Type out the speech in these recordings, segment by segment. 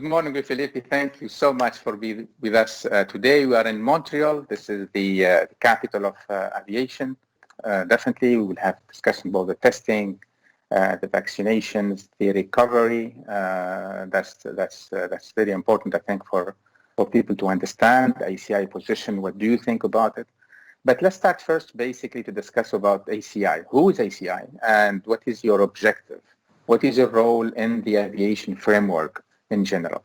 morning, Felipe. Thank you so much for being with us today. We are in Montreal. This is the capital of aviation. Definitely, we will have discussion about the testing, the vaccinations, the recovery. That's very important, I think, for people to understand the ACI position. What do you think about it? But let's start first, basically, to discuss about ACI. Who is ACI, and what is your objective? What is your role in the aviation framework in general?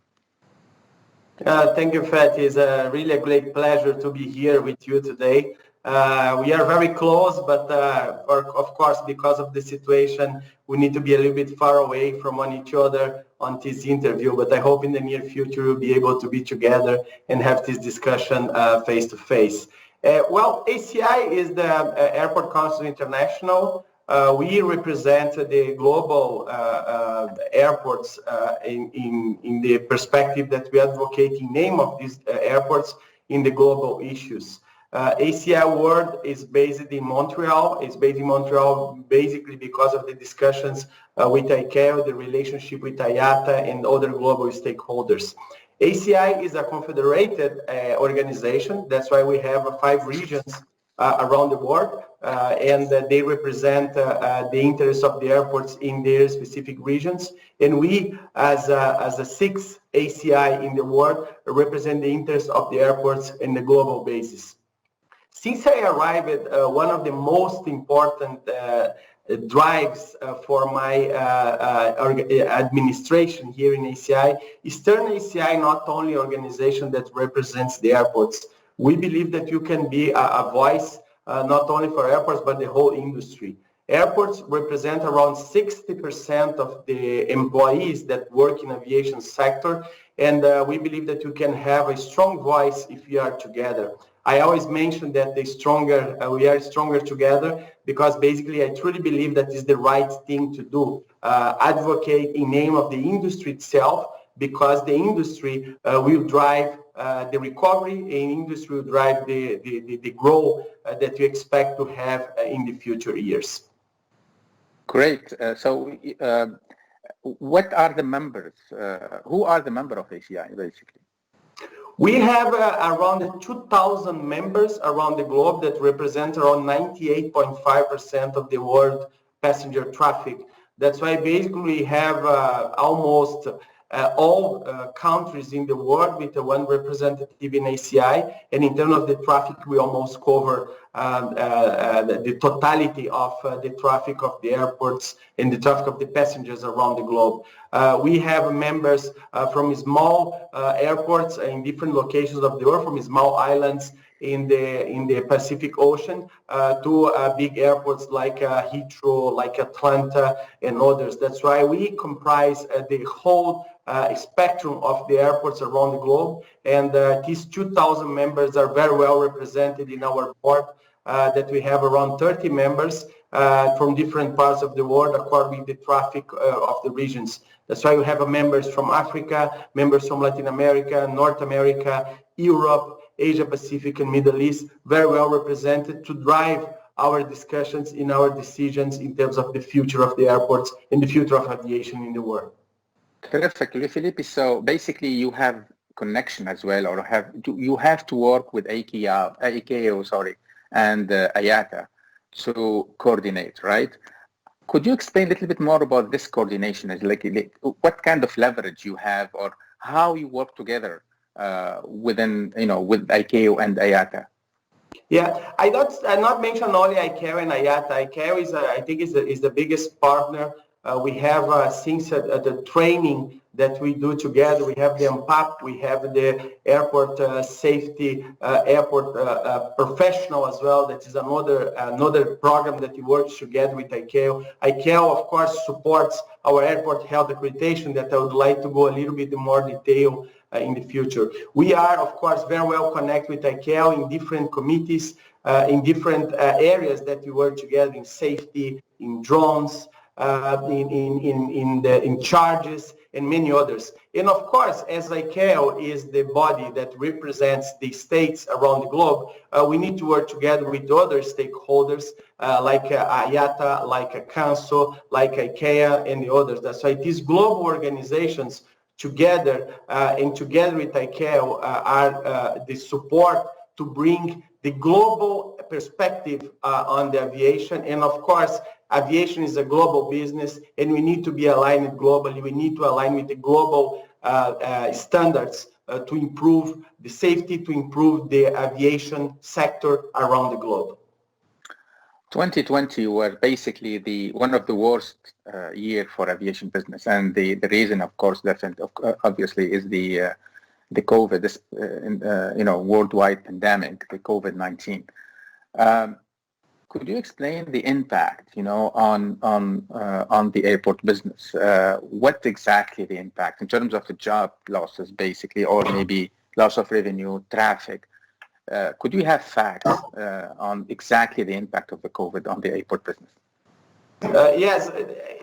Thank you, Fethi. It's really a great pleasure to be here with you today. We are very close, but of course, because of the situation, we need to be a little bit far away from each other on this interview. But I hope in the near future we'll be able to be together and have this discussion face to face. Well, ACI is the Airport Council International. We represent the global airports in the perspective that we advocate in name of these airports in the global issues. ACI World is based in Montreal. It's based in Montreal basically because of the discussions with ICAO, the relationship with IATA and other global stakeholders. ACI is a confederated organization. That's why we have 5 regions around the world, and they represent the interests of the airports in their specific regions. And we, as a 6th ACI in the world, represent the interests of the airports in the global basis. Since I arrived, one of the most important drives for my administration here in ACI is turn ACI not only an organization that represents the airports. We believe that you can be a voice not only for airports, but the whole industry. Airports represent around 60% of the employees that work in aviation sector, and we believe that you can have a strong voice if we are together. I always mention that we are stronger together, because basically I truly believe that is the right thing to do. Advocate in name of the industry itself, because the industry will drive the recovery, and industry will drive the growth that you expect to have in the future years. Great. So what are the members? Who are the members of ACI, basically? We have around 2,000 members around the globe that represent around 98.5% of the world passenger traffic. That's why basically we have almost all countries in the world with one representative in ACI, and in terms of the traffic, we almost cover the totality of the traffic of the airports and the traffic of the passengers around the globe. We have members from small airports in different locations of the world, from small islands in the Pacific Ocean to big airports like Heathrow, like Atlanta, and others. That's why we comprise the whole spectrum of the airports around the globe, and these 2,000 members are very well represented in our board, that we have around 30 members from different parts of the world according to the traffic of the regions. That's why we have members from Africa, members from Latin America, North America, Europe, Asia Pacific, and Middle East, very well represented to drive our discussions in our decisions in terms of the future of the airports and the future of aviation in the world. Perfectly, Felipe. So basically you have connection as well, or you have to work with ICAO, and IATA to coordinate, right? Could you explain a little bit more about this coordination? Like what kind of leverage you have, or how you work together within, with ICAO and IATA? Yeah, I not mention only ICAO and IATA. ICAO is the biggest partner. We have since the training that we do together. We have the MPAP, we have the airport safety, airport professional as well. That is another program that we work together with ICAO. ICAO, of course, supports our airport health accreditation that I would like to go a little bit more detail in the future. We are, of course, very well connected with ICAO in different committees, in different areas that we work together in safety, in drones, in charges, and many others. And of course, as ICAO is the body that represents the states around the globe, we need to work together with other stakeholders like IATA, like CANSO, like ICAO, and the others. That's why these global organizations together and together with ICAO are the support to bring the global perspective on the aviation. And of course, aviation is a global business, and we need to be aligned globally. We need to align with the global standards to improve the safety, to improve the aviation sector around the globe. 2020 was basically one of the worst year for aviation business, and the reason, of course, obviously, is the COVID, this worldwide pandemic, the COVID-19. Could you explain the impact, on the airport business? What exactly the impact in terms of the job losses, basically, or maybe loss of revenue, traffic? Could you have facts on exactly the impact of the COVID on the airport business? Yes,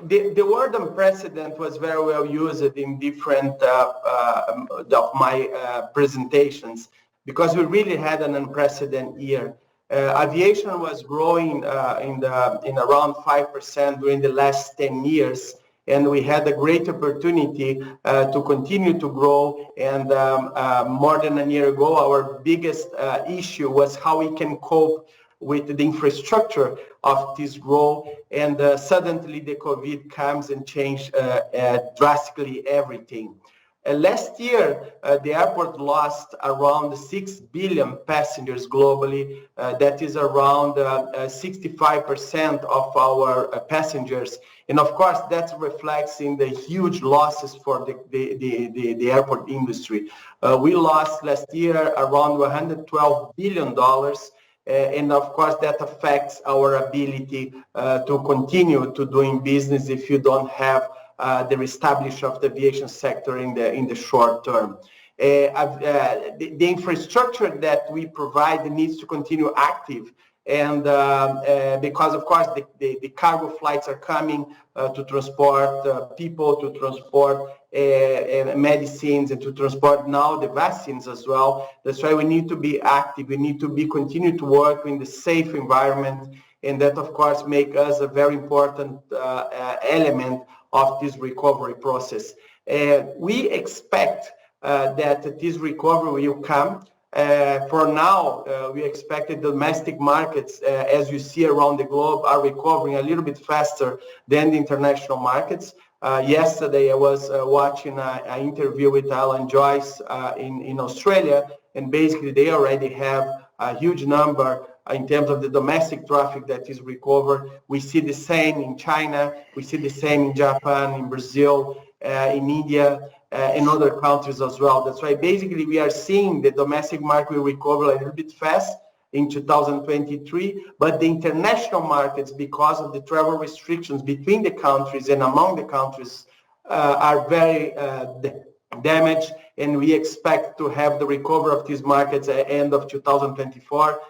the word unprecedented was very well used in different of my presentations, because we really had an unprecedented year. Aviation was growing in around 5% during the last 10 years, and we had a great opportunity to continue to grow. And more than a year ago, our biggest issue was how we can cope with the infrastructure of this growth. And suddenly the COVID comes and changed drastically everything. Last year, the airport lost around 6 billion passengers globally. That is around 65% of our passengers. And of course, that reflects in the huge losses for the airport industry. We lost last year around $112 billion. And of course, that affects our ability to continue to doing business if you don't have the reestablishment of the aviation sector in the short term. The infrastructure that we provide needs to continue active, and because of course the cargo flights are coming to transport people, to transport medicines, and to transport now the vaccines as well. That's why we need to be active. We need to continue to work in the safe environment, and that of course make us a very important element of this recovery process. We expect that this recovery will come. For now, we expect the domestic markets, as you see around the globe, are recovering a little bit faster than the international markets. Yesterday, I was watching an interview with Alan Joyce in Australia, and basically they already have a huge number in terms of the domestic traffic that is recovered. We see the same in China, we see the same in Japan, in Brazil, in India, in other countries as well. That's why basically we are seeing the domestic market will recover a little bit fast in 2023, but the international markets, because of the travel restrictions between the countries and among the countries, are very damaged, and we expect to have the recovery of these markets at the end of 2024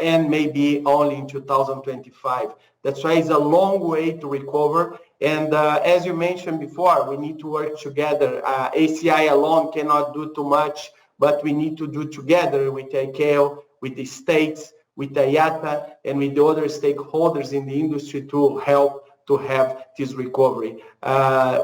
and maybe only in 2025. That's why it's a long way to recover. And as you mentioned before, we need to work together. ACI alone cannot do too much, but we need to do together with ICAO, with the states, with the IATA, and with the other stakeholders in the industry to help to have this recovery.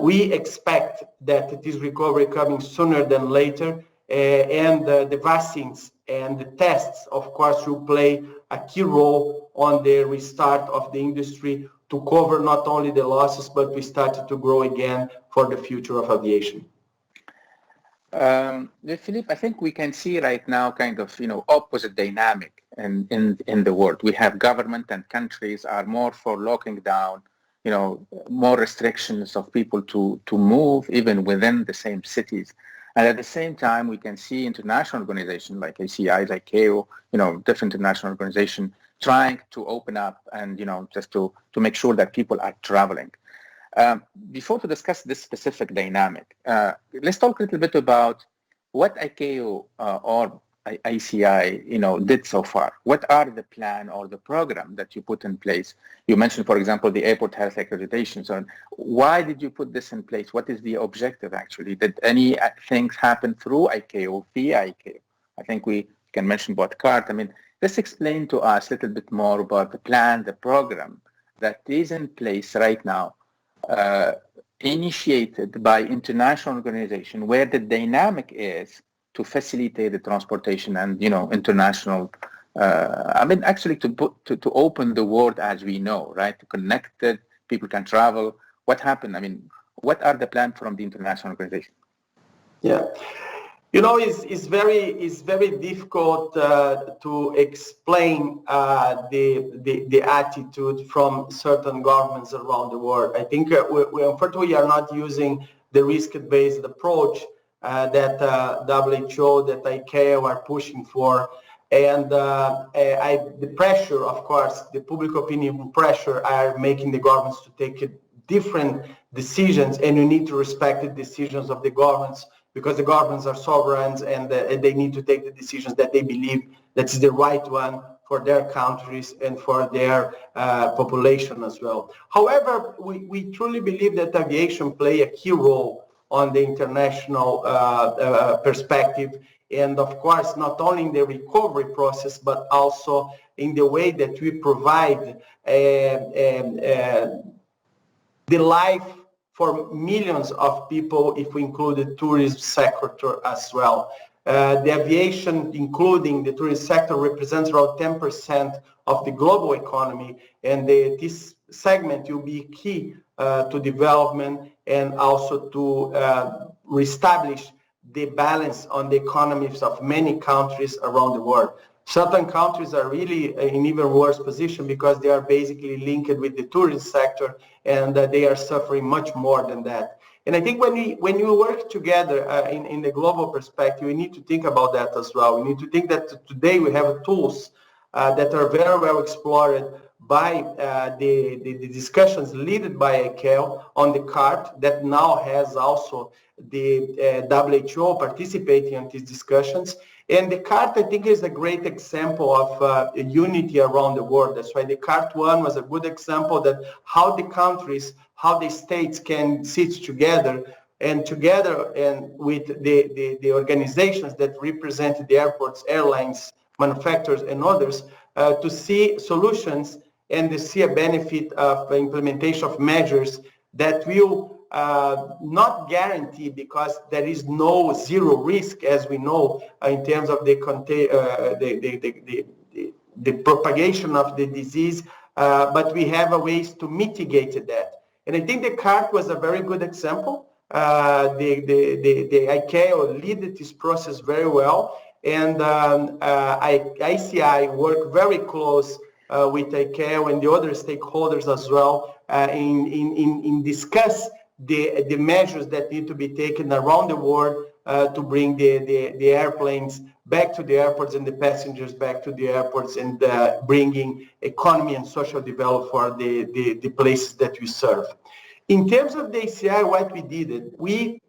We expect that this recovery coming sooner than later, and the vaccines and the tests, of course, will play a key role on the restart of the industry to cover not only the losses, but we started to grow again for the future of aviation. Philippe, I think we can see right now kind of, opposite dynamic in the world. We have government and countries are more for locking down, more restrictions of people to move even within the same cities. And at the same time, we can see international organizations like ACI, ICAO, different international organizations trying to open up and, just to make sure that people are traveling. Before to discuss this specific dynamic, let's talk a little bit about what ICAO or ACI, did so far. What are the plan or the program that you put in place? You mentioned, for example, the airport health accreditation. So why did you put this in place? What is the objective, actually? Did any things happen through ICAO, via ICAO? I think we can mention both CART. I mean, let's explain to us a little bit more about the plan, the program that is in place right now initiated by international organization where the dynamic is to facilitate the transportation and, international, actually to open the world as we know, right? To connect it, people can travel. What happened? What are the plans from the international organization? Yeah. It's very difficult to explain the attitude from certain governments around the world. I think we unfortunately are not using the risk-based approach that WHO, that ICAO are pushing for, and the pressure, of course, the public opinion pressure are making the governments to take different decisions, and you need to respect the decisions of the governments, because the governments are sovereigns, and they need to take the decisions that they believe that's the right one for their countries and for their population as well. However, we truly believe that aviation play a key role on the international perspective, and of course, not only in the recovery process, but also in the way that we provide the life for millions of people, if we include the tourism sector as well. The aviation, including the tourism sector, represents around 10% of the global economy, and this segment will be key to development and also to reestablish the balance on the economies of many countries around the world. Certain countries are really in even worse position because they are basically linked with the tourism sector, and they are suffering much more than that. And I think when you work together in the global perspective, we need to think about that as well. We need to think that today we have tools that are very well explored by the discussions led by ICAO on the CART, that now has also the WHO participating in these discussions. And the CART, I think, is a great example of unity around the world. That's why the CART 1 was a good example that how the countries, how the states can sit together and with the organizations that represent the airports, airlines, manufacturers, and others to see solutions and to see a benefit of the implementation of measures that will not guarantee, because there is no zero risk, as we know, in terms of the propagation of the disease, but we have a ways to mitigate that. And I think the CART was a very good example. The ICAO led this process very well, and ICI worked very close with ICAO and the other stakeholders as well in discuss the measures that need to be taken around the world to bring the airplanes back to the airports and the passengers back to the airports, and bringing economy and social development for the places that we serve. In terms of the ACI, what we did, we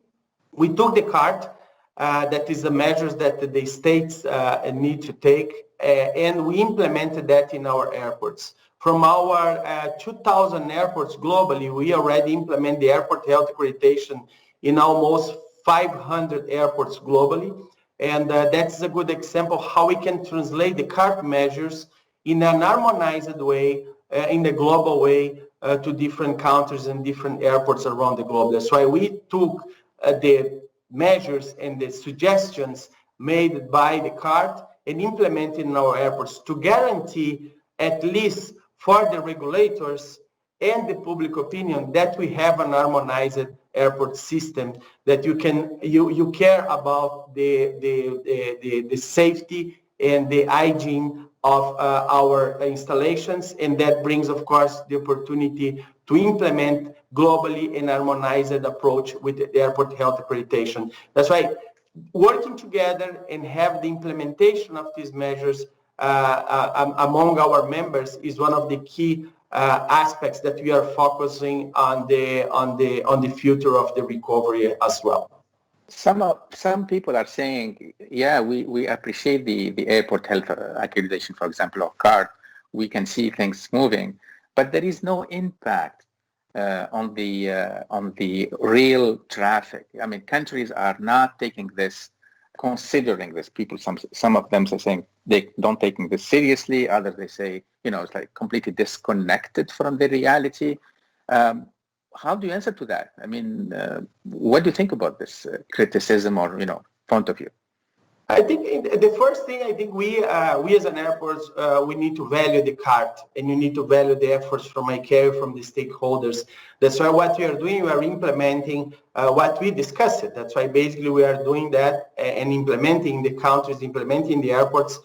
took the CART, that is the measures that the states need to take, and we implemented that in our airports. From our 2,000 airports globally, we already implement the airport health accreditation in almost 500 airports globally. And that's a good example how we can translate the CART measures in an harmonized way, in the global way, to different countries and different airports around the globe. That's why we took the measures and the suggestions made by the CART and implemented in our airports to guarantee, at least for the regulators and the public opinion, that we have an harmonized airport system, that you care about the safety and the hygiene of our installations, and that brings, of course, the opportunity to implement globally an harmonized approach with the airport health accreditation. That's why working together and have the implementation of these measures among our members is one of the key aspects that we are focusing on the future of the recovery as well. Some people are saying, yeah, we appreciate the airport health accreditation, for example, of CART. We can see things moving, but there is no impact on the real traffic. I mean, countries are not taking this, considering this. People, some of them are saying they don't taking this seriously. Others, they say, it's like completely disconnected from the reality. how do you answer to that? I mean, what do you think about this criticism or, point of view? I think the first thing, I think we as an airport, we need to value the card, and you need to value the efforts from ICAO, from the stakeholders. That's why what we are doing, we are implementing what we discussed. That's why basically we are doing that and implementing the countries, implementing the airports,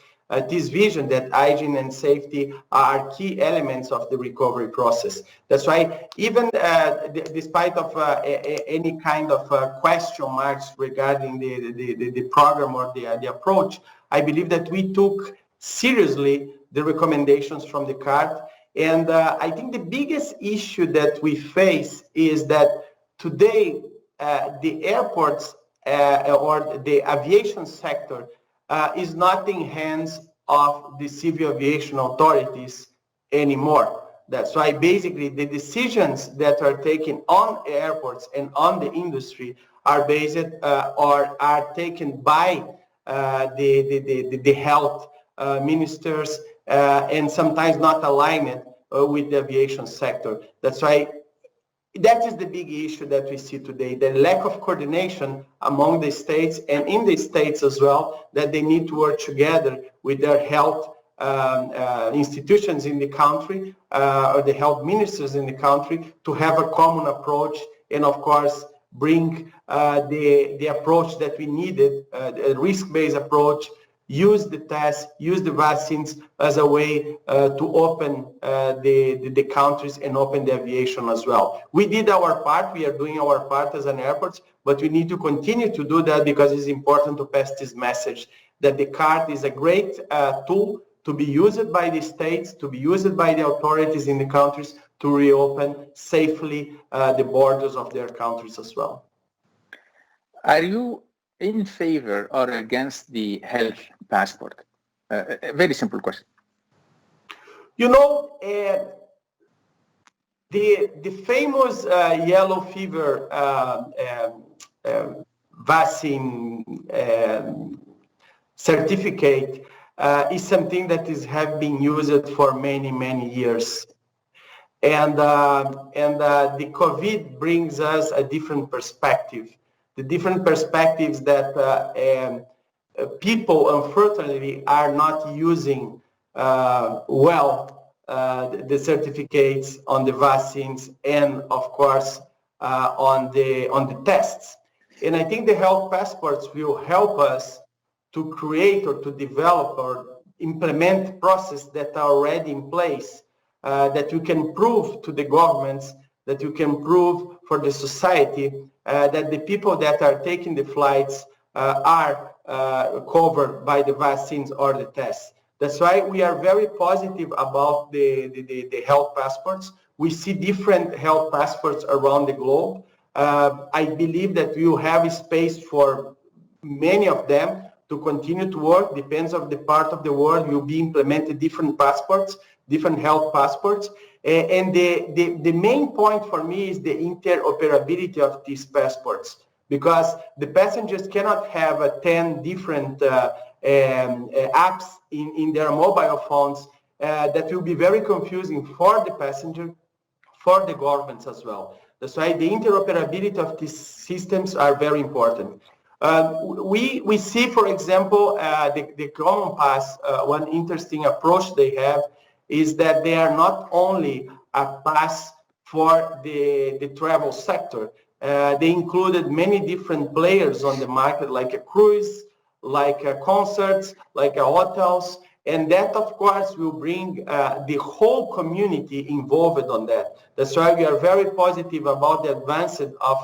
this vision that hygiene and safety are key elements of the recovery process. That's why even despite of any kind of question marks regarding the program or the approach, I believe that we took seriously the recommendations from the card. And I think the biggest issue that we face is that today the airports or the aviation sector is not in hands of the civil aviation authorities anymore. That's why basically the decisions that are taken on airports and on the industry are based or are taken by the health ministers and sometimes not aligned with the aviation sector. That's why that is the big issue that we see today, the lack of coordination among the states and in the states as well, that they need to work together with their health institutions in the country or the health ministers in the country to have a common approach and, of course, bring the approach that we needed, a risk-based approach, use the tests, use the vaccines as a way to open the countries and open the aviation as well. We did our part, we are doing our part as an airport, but we need to continue to do that because it's important to pass this message that the card is a great tool to be used by the states, to be used by the authorities in the countries to reopen safely the borders of their countries as well. Are you in favor or against the health passport? A very simple question. You know, the famous yellow fever vaccine certificate is something that have been used for many years. And the COVID brings us a different perspective. The different perspectives that people, unfortunately, are not using well the certificates on the vaccines and, of course, on the tests. And I think the health passports will help us to create or to develop or implement processes that are already in place, that you can prove to the governments, that you can prove for the society that the people that are taking the flights are covered by the vaccines or the tests. That's why we are very positive about the health passports. We see different health passports around the globe. I believe that we will have space for many of them to continue to work. Depends on the part of the world, will be implemented different passports, different health passports. And the main point for me is the interoperability of these passports, because the passengers cannot have 10 different apps in their mobile phones. That will be very confusing for the passenger, for the governments as well. That's why the interoperability of these systems are very important. We see, for example, the Common Pass, one interesting approach they have is that they are not only a pass for the travel sector. They included many different players on the market, like a cruise, like concerts, like hotels, and that, of course, will bring the whole community involved on that. That's why we are very positive about the advancement of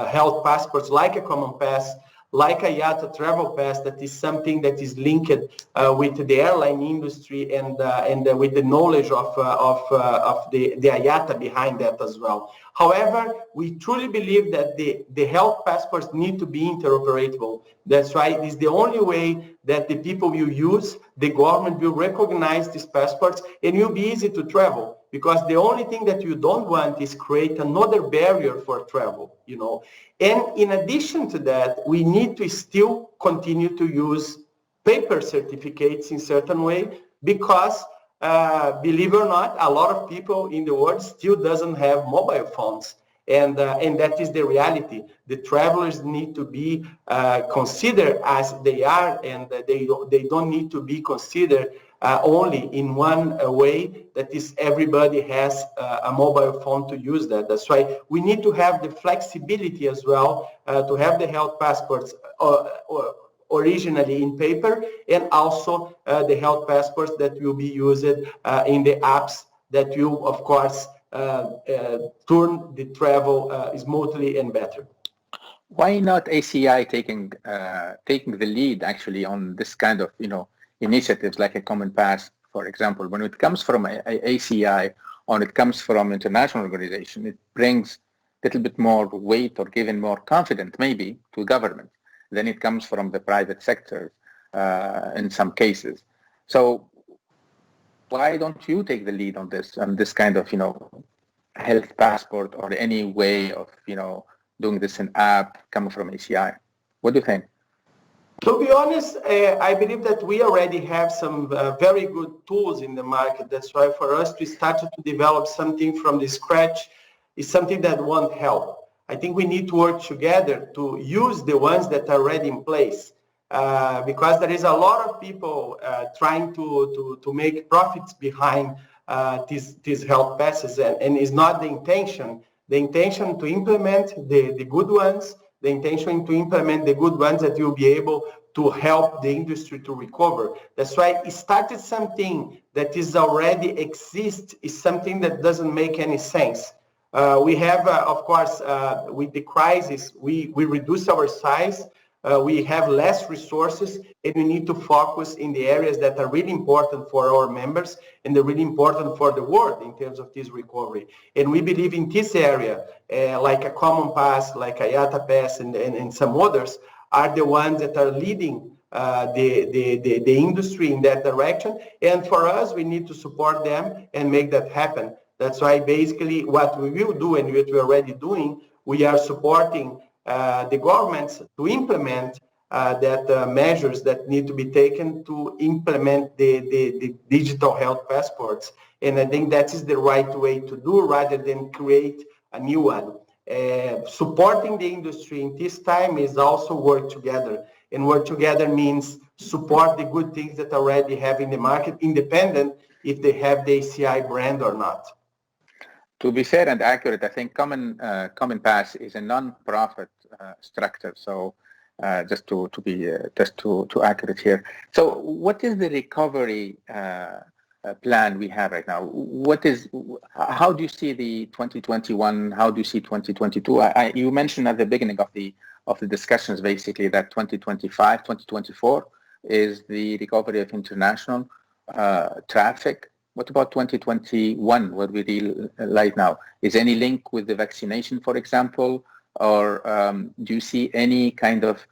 health passports like a Common Pass, like a IATA travel pass, that is something that is linked with the airline industry and with the knowledge of the IATA behind that as well. However, we truly believe that the health passports need to be interoperable. That's right. It's the only way that the people will use, the government will recognize these passports, and it will be easy to travel. Because the only thing that you don't want is create another barrier for travel, you know. And in addition to that, we need to still continue to use paper certificates in certain way, because believe it or not, a lot of people in the world still doesn't have mobile phones. And that is the reality. The travelers need to be considered as they are, and they don't need to be considered only in one way, that is everybody has a mobile phone to use that. That's why we need to have the flexibility as well to have the health passports originally in paper, and also the health passports that will be used in the apps that will, of course, turn the travel smoothly and better. Why not ACI taking the lead actually on this kind of initiatives like a common pass, for example? When it comes from ACI or it comes from international organization, it brings a little bit more weight or given more confidence maybe to government than it comes from the private sector in some cases. So why don't you take the lead on this kind of health passport or any way of doing this in app coming from ACI? What do you think? To be honest, I believe that we already have some very good tools in the market. That's why for us to start to develop something from the scratch is something that won't help. I think we need to work together to use the ones that are already in place, because there is a lot of people trying to make profits behind these health passes, and it's not the intention. The intention to implement the good ones, the intention to implement the good ones that will be able to help the industry to recover. That's why it started something that is already exists is something that doesn't make any sense. We have, of course, with the crisis, we reduce our size, we have less resources, and we need to focus in the areas that are really important for our members and they're really important for the world in terms of this recovery. And we believe in this area, like a common pass, like a IATA pass, and some others, are the ones that are leading the industry in that direction. And for us, we need to support them and make that happen. That's why basically what we will do and what we're already doing, we are supporting the governments to implement that measures that need to be taken to implement the digital health passports. And I think that is the right way to do rather than create a new one. Supporting the industry in this time is also work together. And work together means support the good things that already have in the market, independent if they have the ACI brand or not. To be fair and accurate, I think Common Pass is a non-profit structure. So just to be accurate here. So what is the recovery plan we have right now? How do you see the 2021? How do you see 2022? You mentioned at the beginning of the discussions basically that 2025, 2024 is the recovery of international traffic. What about 2021, where we deal right now? Is any link with the vaccination, for example? Or do you see any kind of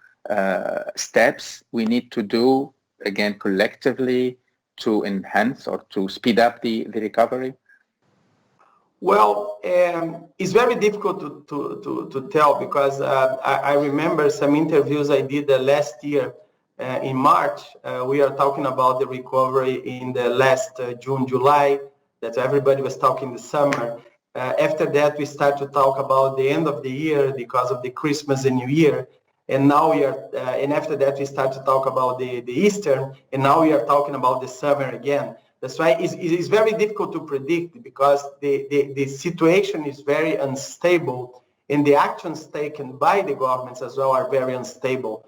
steps we need to do, again, collectively to enhance or to speed up the recovery? Well, it's very difficult to tell because I remember some interviews I did last year. In March, we are talking about the recovery in the last June, July, that everybody was talking the summer. After that, we start to talk about the end of the year because of the Christmas and New Year. And now we are, and after that, we start to talk about the Easter, and now we are talking about the summer again. That's why it is very difficult to predict because the situation is very unstable, and the actions taken by the governments as well are very unstable.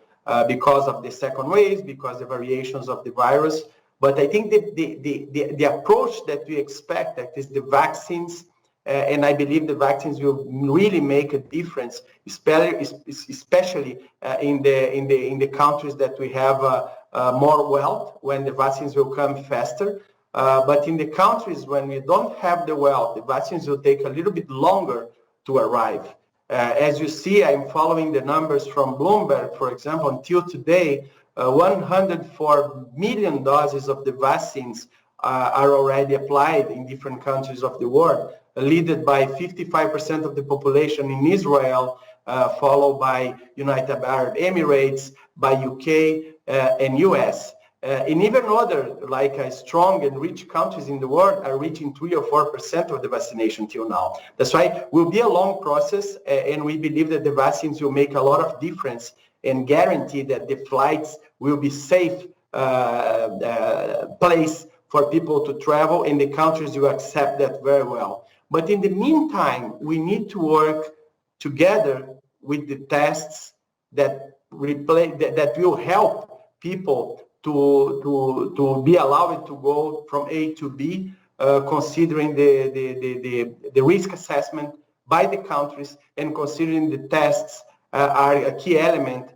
Because of the second wave, because the variations of the virus. But I think the approach that we expect, that is the vaccines, and I believe the vaccines will really make a difference, especially in the countries that we have more wealth, when the vaccines will come faster. But in the countries when we don't have the wealth, the vaccines will take a little bit longer to arrive. As you see, I'm following the numbers from Bloomberg, for example, until today, 104 million doses of the vaccines are already applied in different countries of the world, led by 55% of the population in Israel, followed by United Arab Emirates, by UK and US. And even other, like strong and rich countries in the world are reaching 3 or 4% of the vaccination till now. That's why it will be a long process, and we believe that the vaccines will make a lot of difference and guarantee that the flights will be safe place for people to travel, and the countries will accept that very well. But in the meantime, we need to work together with the tests that will help people to be allowed to go from A to B, considering the risk assessment by the countries and considering the tests are a key element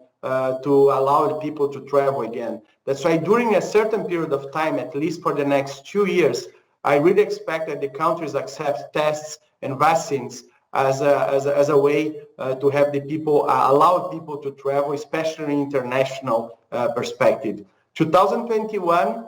to allow the people to travel again. That's why during a certain period of time, at least for the next 2 years, I really expect that the countries accept tests and vaccines as a way to have the people, allow people to travel, especially in international perspective. 2021,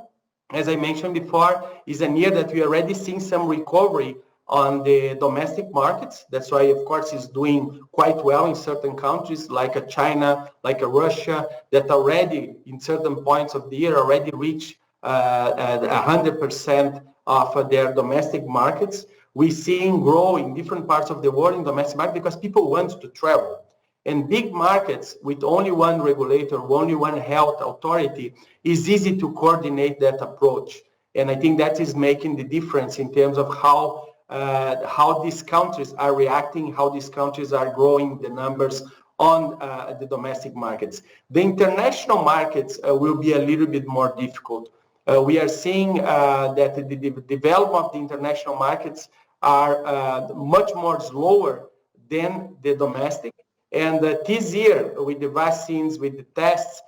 as I mentioned before, is a year that we already seen some recovery on the domestic markets. That's why, of course, it's doing quite well in certain countries like China, like Russia, that already in certain points of the year already reach 100% of their domestic markets. We're seeing grow in different parts of the world in domestic market because people want to travel. And big markets with only one regulator, only one health authority, is easy to coordinate that approach. And I think that is making the difference in terms of how these countries are reacting, how these countries are growing the numbers on the domestic markets. The international markets will be a little bit more difficult. We are seeing that the development of the international markets are much more slower than the domestic. And this year, with the vaccines, with the tests,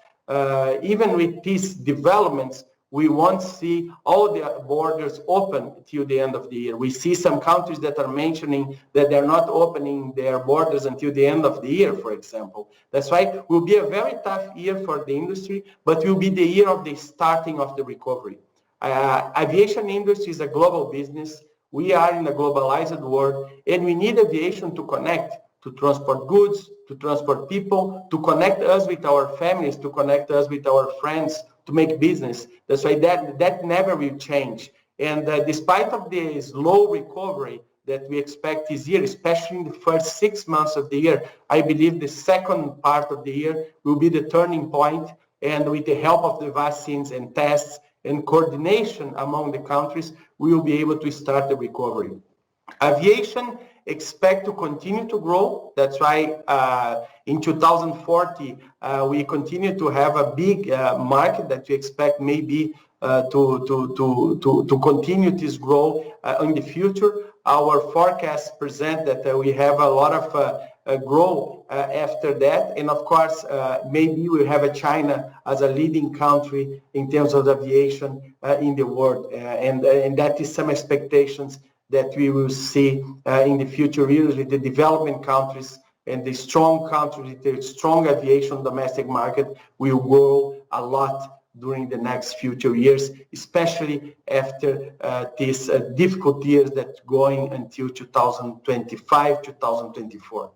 even with these developments, we won't see all the borders open till the end of the year. We see some countries that are mentioning that they're not opening their borders until the end of the year, for example. That's why it will be a very tough year for the industry, but will be the year of the starting of the recovery. Aviation industry is a global business. We are in a globalized world, and we need aviation to connect, to transport goods, to transport people, to connect us with our families, to connect us with our friends, to make business. That's why that never will change. And despite of the slow recovery that we expect this year, especially in the first 6 months of the year, I believe the second part of the year will be the turning point. And with the help of the vaccines and tests and coordination among the countries, we will be able to start the recovery. Aviation expect to continue to grow. That's why in 2040, we continue to have a big market that we expect maybe to continue this growth in the future. Our forecasts present that we have a lot of growth after that. And of course, maybe we have China as a leading country in terms of aviation in the world. And that is some expectations that we will see in the future years with the developing countries and the strong countries with the strong aviation domestic market will grow a lot during the next future years, especially after these difficult years that's going until 2025, 2024.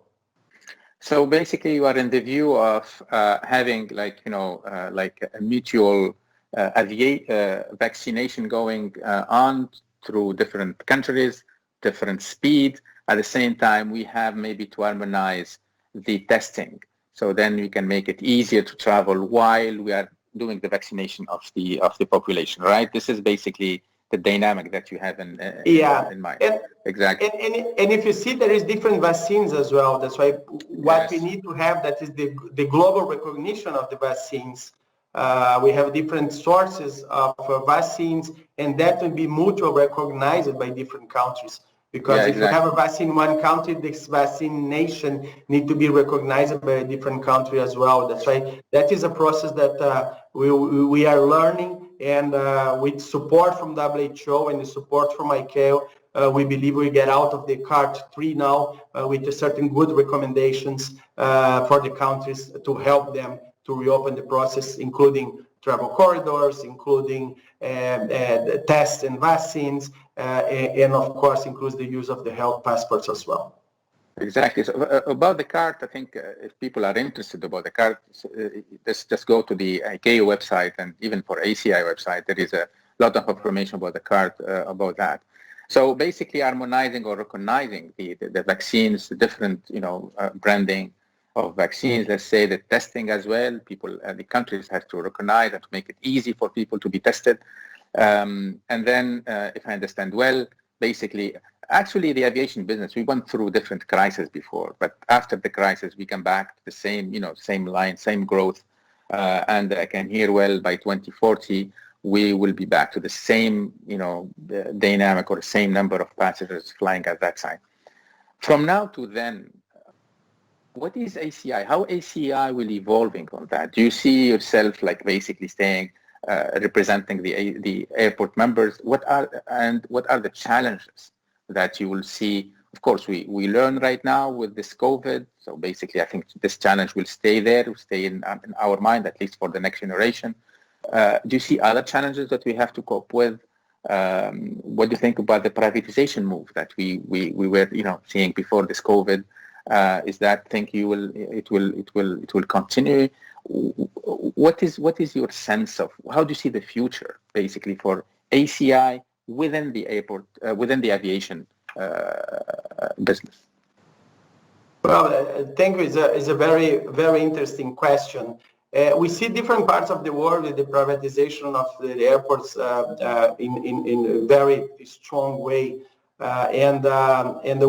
So basically you are in the view of having like a mutual vaccination going on through different countries, different speed. At the same time, we have maybe to harmonize the testing. So then we can make it easier to travel while we are doing the vaccination of the population, right? This is basically the dynamic that you have in mind. Exactly. And if you see, there is different vaccines as well. That's why what we need to have, that is the global recognition of the vaccines. We have different sources of vaccines, and that will be mutually recognized by different countries. Because if you have a vaccine in one country, this vaccination need to be recognized by a different country as well. That's why that is a process that we are learning, and with support from WHO and the support from ICAO, we believe we get out of the CART 3 now with certain good recommendations for the countries to help them to reopen the process, including travel corridors, including tests and vaccines, and of course includes the use of the health passports as well. Exactly. So about the card, I think if people are interested about the card, just go to the ICAO website, and even for ACI website, there is a lot of information about the card, about that. So basically harmonizing or recognizing the vaccines, the different, branding of vaccines, let's say the testing as well. People, the countries have to recognize and to make it easy for people to be tested. And then, if I understand well, basically, actually, the aviation business, we went through different crises before, but after the crisis, we come back to the same, same line, same growth. And I can hear well by 2040, we will be back to the same, the dynamic or the same number of passengers flying at that time. From now to then, what is ACI? How ACI will evolving on that? Do you see yourself like basically staying, representing the airport members? What are the challenges that you will see? Of course, we learn right now with this COVID. So basically, I think this challenge will stay there, will stay in our mind, at least for the next generation. Do you see other challenges that we have to cope with? What do you think about the privatization move that we were seeing before this COVID? Is that think it will continue? What is your sense of how do you see the future basically for ACI within the airport, within the aviation business? Well, thank you. It's a very, very interesting question. We see different parts of the world with the privatization of the airports in a very strong way. And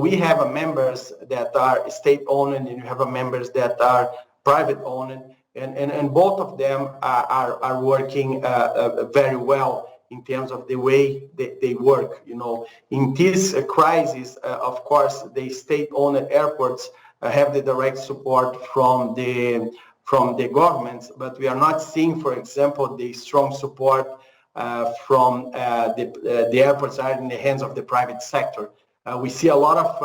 we have members that are state-owned, and you have members that are private-owned, and both of them are working very well in terms of the way they work. In this crisis, of course, the state-owned airports have the direct support from the governments, but we are not seeing, for example, the strong support from the airports are in the hands of the private sector. We see a lot of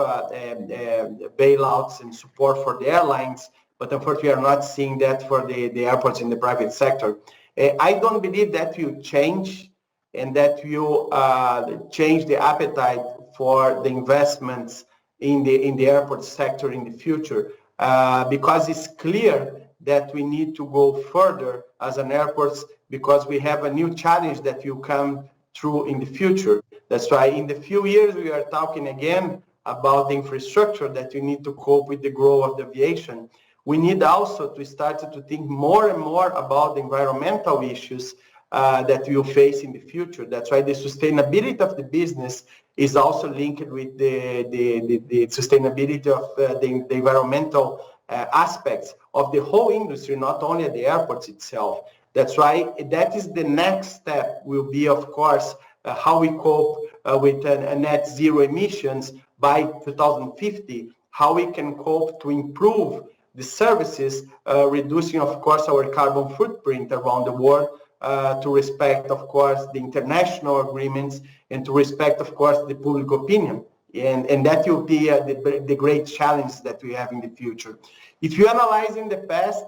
bailouts and support for the airlines, but unfortunately we are not seeing that for the airports in the private sector. I don't believe that will change, and that will change the appetite for the investments in the airport sector in the future, because it's clear that we need to go further as an airports, because we have a new challenge that will come through in the future. That's why in the few years we are talking again about the infrastructure that we need to cope with the growth of the aviation. We need also to start to think more and more about the environmental issues that we will face in the future. That's why the sustainability of the business is also linked with the sustainability of the environmental aspects of the whole industry, not only at the airports itself. That's why that is the next step will be, of course, how we cope with a net zero emissions by 2050, how we can cope to improve the services, reducing, of course, our carbon footprint around the world, to respect, of course, the international agreements, and to respect, of course, the public opinion. And that will be the great challenge that we have in the future. If you analyze in the past,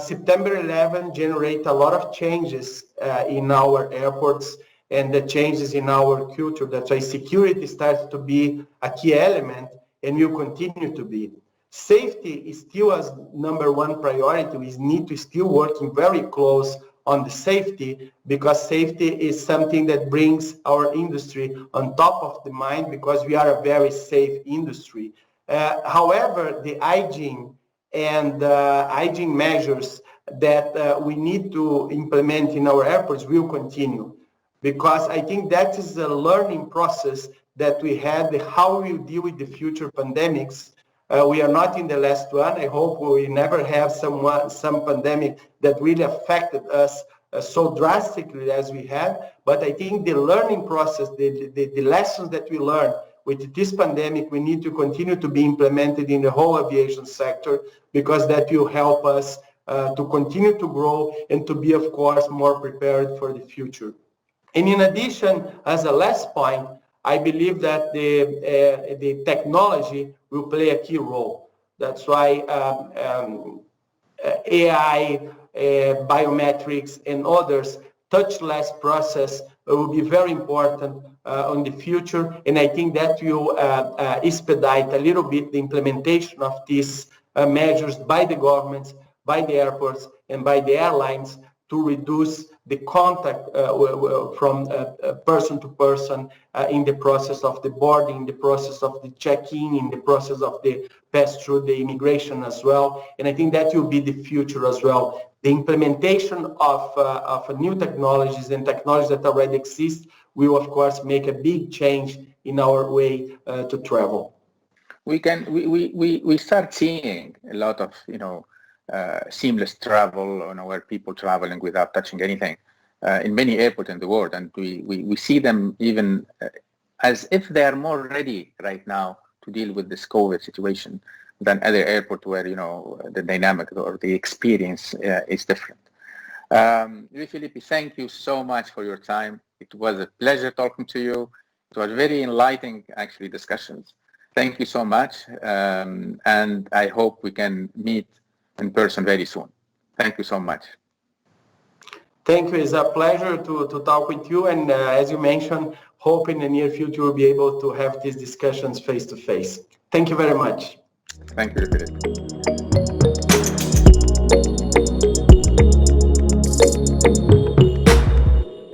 September 11 generate a lot of changes in our airports and the changes in our culture. That's why security starts to be a key element and will continue to be. Safety is still as number one priority. We need to still working very close on the safety, because safety is something that brings our industry on top of the mind, because we are a very safe industry. However, the hygiene and hygiene measures that we need to implement in our airports will continue, because I think that is a learning process that we had, how we deal with the future pandemics. We are not in the last one. I hope we never have some pandemic that really affected us so drastically as we had. But I think the learning process, the lessons that we learned with this pandemic, we need to continue to be implemented in the whole aviation sector, because that will help us to continue to grow and to be, of course, more prepared for the future. And in addition, as a last point, I believe that the technology will play a key role. That's why AI, biometrics, and others, touchless process will be very important on the future, and I think that will expedite a little bit the implementation of these measures by the governments, by the airports, and by the airlines to reduce the contact from person to person in the process of the boarding, in the process of the check-in, in the process of the pass through the immigration as well. And I think that will be the future as well. The implementation of new technologies and technologies that already exist will, of course, make a big change in our way to travel. We start seeing a lot of seamless travel, where people traveling without touching anything in many airports in the world, and we see them even as if they are more ready right now to deal with this COVID situation than other airports where the dynamic or the experience is different. Felipe, thank you so much for your time. It was a pleasure talking to you. It was very enlightening, actually, discussions. Thank you so much, and I hope we can meet in person very soon. Thank you so much. Thank you. It's a pleasure to talk with you. And as you mentioned, hope in the near future we'll be able to have these discussions face to face. Thank you very much. Thank you, Felipe.